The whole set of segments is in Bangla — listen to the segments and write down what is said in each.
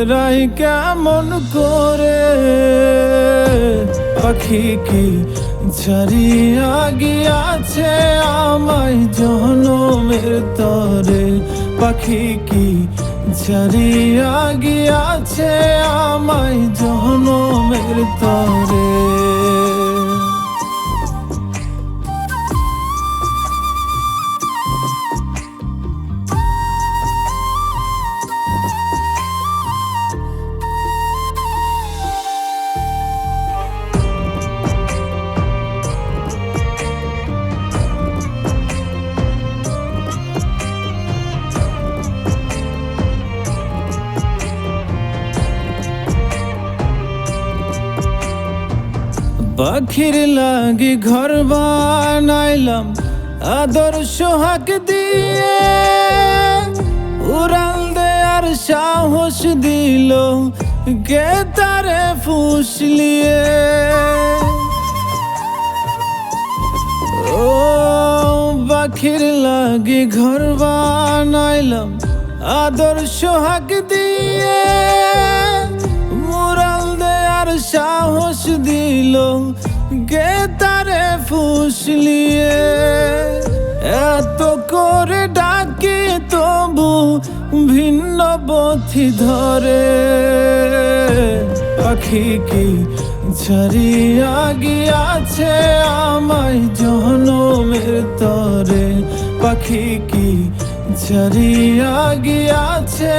ফেরাই কেমন করে? পাখি কি ছাড়িয়া গিয়াছে আমায় জনমের তরে? পাখি কি ছাড়িয়া গিয়াছে আমায় জনমের তরে? পাখির লাগি ঘর বানাইলাম আদর সোহাগ দিয়ে, উড়াল দেয়ার সাহস দিল কে তারে ফুসলিয়ে। ও পাখির লাগি ঘর বানাইলাম আদর সোহাগ দিয়ে, মুরাল দেয়ার সাহস দিল কে তারে ফুসলিয়ে। এত করে ডাকি তবু ভিন্ন পথি ধরে। পাখি কি ছাড়িয়া গিয়াছে আমায় জনমের তরে? পাখি কি ছাড়িয়া গিয়াছে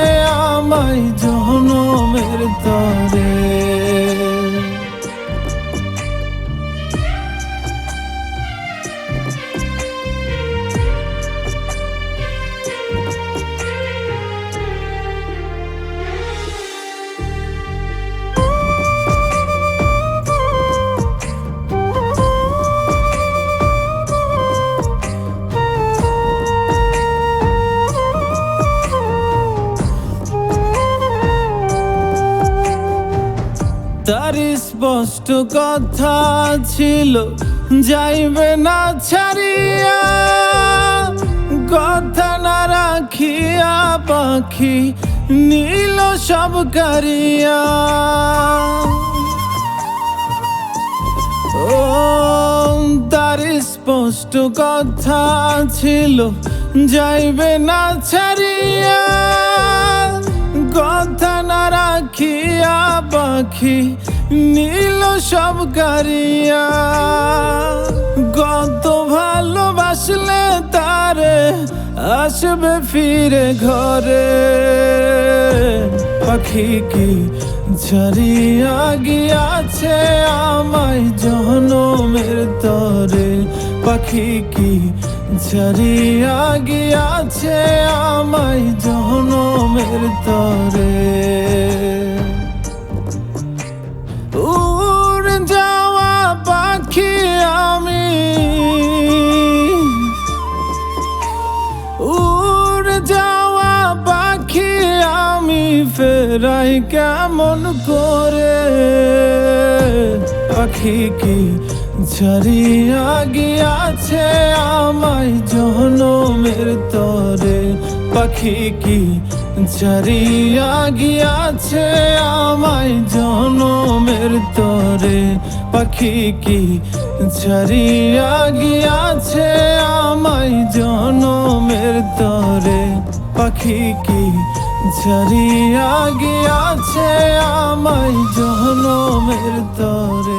আমায় জনমের তরে? তার স্পষ্ট কথা ছিল যাইবে না ছাড়িয়া, কথা না রাখিয়া পাখি নীল সব কারিয়া। ও তার স্পষ্ট কথা ছিল যাইবে না ছাড়িয়া, কথা না রাখিয়া পাখি নীল সব কারিয়া। কত ভালোবাসলে তারে আসবে ফিরে ঘরে? পাখি কি ছাড়িয়া গিয়াছে আমায় জনমের তরে? পাখি কি ছাড়িয়া গিয়াছে আমায় জনমের তরে? উড়ে যাওয়া পাখি আমি, উড়ে যাওয়া পাখি আমি ফেরাই কেমন করে? পাখি কি ছাড়িয়া গিয়াছে আমায় জনমের তরে? পাখি কি ছাড়িয়া গিয়াছে আমায় জনমের তরে? পাখি কি ছাড়িয়া গিয়াছে আমায় জনমের তরে? পাখি কি ছাড়িয়া গিয়াছে আমায় জনমের তরে?